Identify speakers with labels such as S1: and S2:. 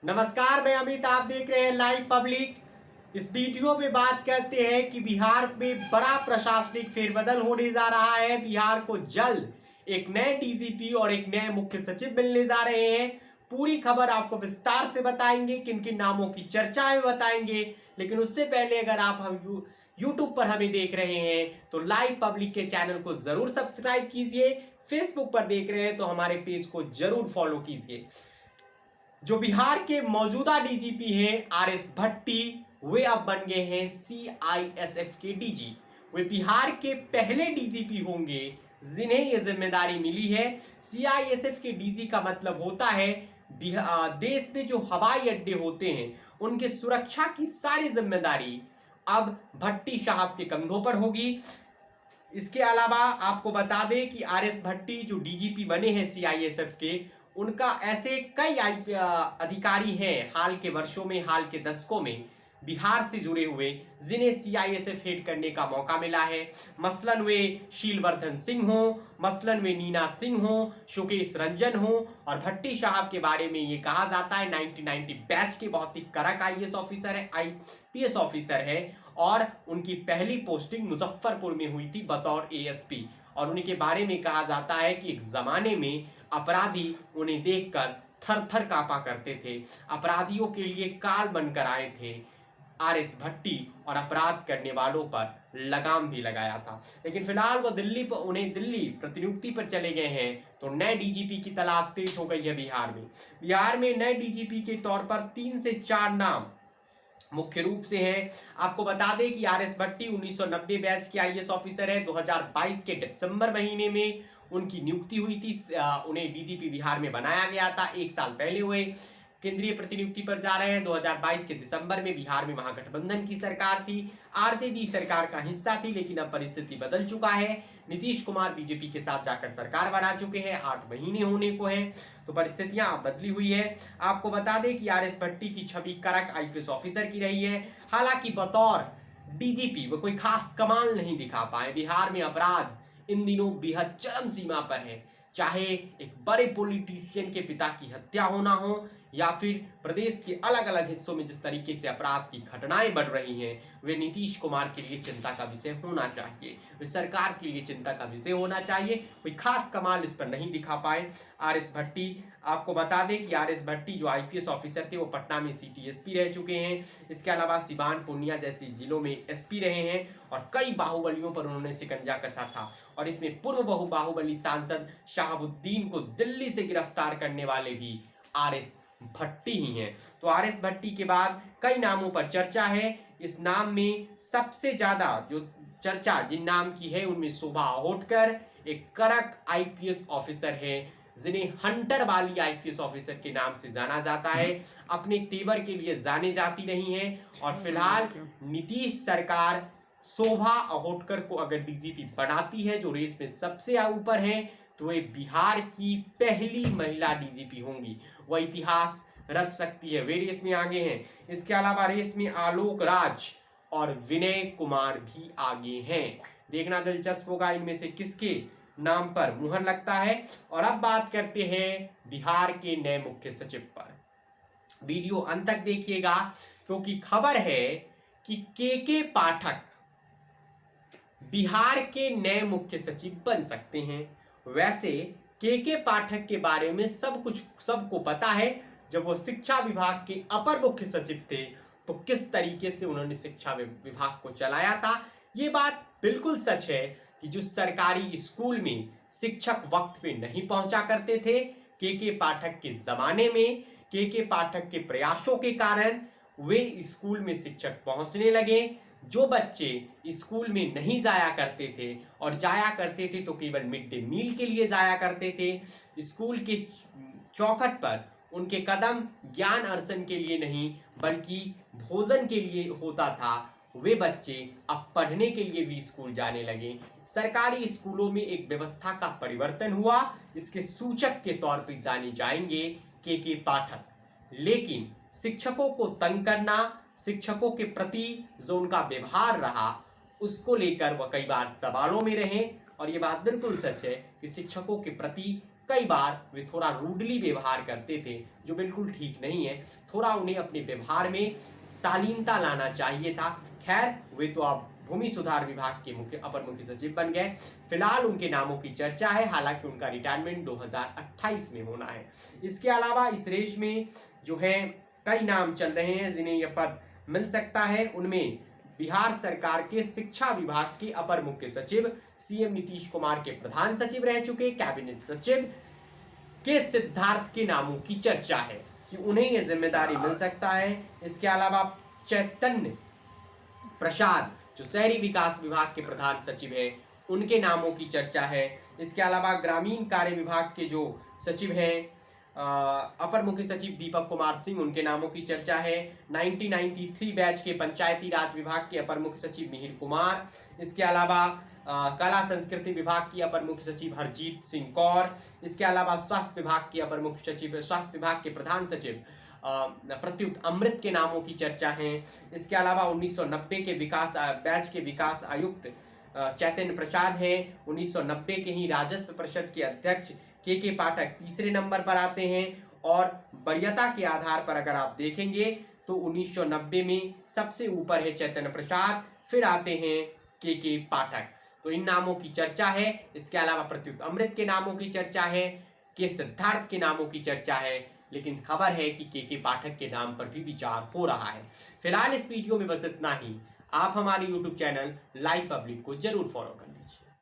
S1: नमस्कार, मैं अमित। आप देख रहे हैं लाइव पब्लिक। इस वीडियो में बात करते हैं कि बिहार में बड़ा प्रशासनिक फेरबदल होने जा रहा है। बिहार को जल्द एक नए डीजीपी और एक नए मुख्य सचिव मिलने जा रहे हैं। पूरी खबर आपको विस्तार से बताएंगे, किन किन नामों की चर्चा है बताएंगे। लेकिन उससे पहले अगर आप हम यूट्यूब पर हमें देख रहे हैं तो लाइव पब्लिक के चैनल को जरूर सब्सक्राइब कीजिए। फेसबुक पर देख रहे हैं तो हमारे पेज को जरूर फॉलो कीजिए। जो बिहार के मौजूदा डीजीपी हैं आरएस भट्टी, वे अब बन गए हैं सीआईएसएफ के डीजी। वे बिहार के पहले डीजीपी होंगे जिन्हें यह जिम्मेदारी मिली है। सीआईएसएफ के डीजी का मतलब होता है देश में जो हवाई अड्डे होते हैं उनके सुरक्षा की सारी जिम्मेदारी अब भट्टी साहब के कंधों पर होगी। इसके अलावा आपको बता दें कि आरएस भट्टी जो डीजीपी बने हैं सीआईएसएफ के, उनका ऐसे कई अधिकारी हैं हाल के वर्षों में, हाल के दशकों में बिहार से जुड़े हुए, जिन्हें सीआईएसएफ हेड करने का मौका मिला है। मसलन वे शीलवर्धन सिंह हो, मसलन वे नीना सिंह हो, शुकेश रंजन हो। और भट्टी साहब के बारे में ये कहा जाता है 1990 बैच के बहुत ही कड़क आईएएस ऑफिसर है, आईपीएस ऑफिसर है। और उनकी पहली पोस्टिंग मुजफ्फरपुर में हुई थी बतौर एएसपी। और उनके बारे में कहा जाता है कि एक जमाने में अपराधी उन्हें देखकर थर थर कांपा करते थे, अपराधियों के लिए काल बनकर आए थे आरएस भट्टी, और अपराध करने वालों पर लगाम भी लगाया था। लेकिन फिलहाल वो उन्हें दिल्ली प्रतिनियुक्ति पर चले गए हैं, तो नए डीजीपी की तलाश तेज हो गई है बिहार में। बिहार में नए डीजीपी के तौर पर 3 से 4 नाम मुख्य रूप से है। आपको बता दें कि आरएस भट्टी 1990 बैच के आईएएस ऑफिसर है। 2022 के दिसंबर महीने में उनकी नियुक्ति हुई थी, उन्हें डीजीपी बिहार में बनाया गया था। 1 साल पहले हुए केंद्रीय प्रतिनियुक्ति पर जा रहे हैं। 2022 के दिसंबर में बिहार में महागठबंधन की सरकार थी, आरजेडी सरकार का हिस्सा थी, लेकिन अब परिस्थिति बदल चुका है। नीतीश कुमार बीजेपी के साथ जाकर सरकार बना चुके हैं, 8 महीने होने को हैं, तो परिस्थितियां अब बदली हुई है। आपको बता दें कि आरएस भट्टी की छवि कड़क आईपीएस ऑफिसर की रही है। हालांकि बतौर डीजीपी वो कोई खास कमाल नहीं दिखा पाए। बिहार में अपराध इन दिनों बेहद चरम सीमा पर है, चाहे एक बड़े पॉलिटिशियन के पिता की हत्या होना हो या फिर प्रदेश के अलग अलग हिस्सों में जिस तरीके से अपराध की घटनाएं बढ़ रही हैं, वे नीतीश कुमार के लिए चिंता का विषय होना चाहिए, वे सरकार के लिए चिंता का विषय होना चाहिए। कोई खास कमाल इस पर नहीं दिखा पाए आरएस भट्टी। आपको बता दें कि आरएस भट्टी जो आईपीएस ऑफिसर थे वो पटना में सिटी एसपी रह चुके हैं। इसके अलावा सिवान, पूर्णिया जैसे जिलों में एसपी रहे हैं और कई बाहुबलियों पर उन्होंने शिकंजा कसा था। और इसमें पूर्व बाहुबली सांसद शहाबुद्दीन को दिल्ली से गिरफ्तार करने वाले भी आरएस भट्टी ही हैं। तो आरएस भट्टी के बाद कई नामों पर चर्चा है। इस नाम में सबसे ज्यादा जो चर्चा जिन नाम की है उनमें शोभा होटकर एक कड़क आईपीएस ऑफिसर है, जिन्हें हंटर वाली आईपीएस ऑफिसर के नाम से जाना जाता है। अपने तेवर के लिए जाने जाती नहीं है। और फिलहाल नीतीश सरकार शोभा अहोटकर को अगर डीजीपी बनाती है, जो रेस में सबसे ऊपर है, तो वे बिहार की पहली महिला डीजीपी होंगी। वह इतिहास रच सकती है, वे रेस में आगे हैं। इसके अलावा रेस में आलोक राज और विनय कुमार भी आगे हैं। देखना दिलचस्प होगा इनमें से किसके नाम पर मुहर लगता है। और अब बात करते हैं बिहार के नए मुख्य सचिव पर। वीडियो अंत तक देखिएगा, क्योंकि खबर है कि के पाठक बिहार के नए मुख्य सचिव बन सकते हैं। वैसे के पाठक के बारे में सबको पता है। जब वो शिक्षा विभाग के अपर मुख्य सचिव थे तो किस तरीके से उन्होंने शिक्षा विभाग को चलाया था। ये बात बिल्कुल सच है कि जो सरकारी स्कूल में शिक्षक वक्त पे नहीं पहुंचा करते थे, के पाठक के जमाने में के पाठक के प्रयासों के कारण वे स्कूल में शिक्षक पहुंचने लगे। जो बच्चे स्कूल में नहीं जाया करते थे और जाया करते थे तो केवल मिड डे मील के लिए जाया करते थे, स्कूल के चौखट पर उनके कदम ज्ञान अर्जन के लिए नहीं बल्कि भोजन के लिए होता था, वे बच्चे अब पढ़ने के लिए भी स्कूल जाने लगे। सरकारी स्कूलों में एक व्यवस्था का परिवर्तन हुआ। इसके सूचक के तौर पर जाने जाएंगे के पाठक। लेकिन शिक्षकों को तंग करना, शिक्षकों के प्रति जो उनका व्यवहार रहा, उसको लेकर वह कई बार सवालों में रहे। और ये बात बिल्कुल सच है कि शिक्षकों के प्रति कई बार वे थोड़ा रूडली व्यवहार करते थे, जो बिल्कुल ठीक नहीं है। थोड़ा उन्हें अपने व्यवहार में शालीनता लाना चाहिए था। खैर, वे तो अब भूमि सुधार विभाग के अपर मुख्य सचिव बन गए। फिलहाल उनके नामों की चर्चा है, हालांकि उनका रिटायरमेंट 2028 में होना है। इसके अलावा इस रेस में जो है कई नाम चल रहे हैं जिन्हें यह पद मिल सकता है। उनमें बिहार सरकार के शिक्षा विभाग के अपर मुख्य सचिव, सीएम नीतीश कुमार के प्रधान सचिव रह चुके कैबिनेट सचिव के सिद्धार्थ के नामों की चर्चा है कि उन्हें यह जिम्मेदारी मिल सकता है। इसके अलावा चैतन्य प्रसाद जो शहरी विकास विभाग के प्रधान सचिव हैं, उनके नामों की चर्चा है। इसके अलावा ग्रामीण कार्य विभाग के जो सचिव हैं अपर मुख्य सचिव दीपक कुमार सिंह, उनके नामों की चर्चा है। 1993 बैच के पंचायती राज विभाग के अपर मुख्य सचिव मिहिर कुमार। इसके अलावा कला संस्कृति विभाग की अपर मुख्य सचिव हरजीत सिंह कौर। इसके अलावा स्वास्थ्य विभाग के अपर मुख्य सचिव, स्वास्थ्य विभाग के प्रधान सचिव प्रत्युत अमृत के नामों की चर्चा है। इसके अलावा 1990 के बैच के विकास आयुक्त चैतन्य प्रसाद हैं। 1990 के ही राजस्व परिषद के अध्यक्ष के पाठक तीसरे नंबर पर आते हैं। और वरीयता के आधार पर अगर आप देखेंगे तो 1990 में सबसे ऊपर है चैतन्य प्रसाद, फिर आते हैं के पाठक। तो इन नामों की चर्चा है। इसके अलावा प्रत्युत अमृत के नामों की चर्चा है, के सिद्धार्थ के नामों की चर्चा है, लेकिन खबर है कि के पाठक के नाम पर भी विचार हो रहा है। फिलहाल इस वीडियो में बस इतना ही। आप हमारे YouTube चैनल लाइव पब्लिक को जरूर फॉलो करें।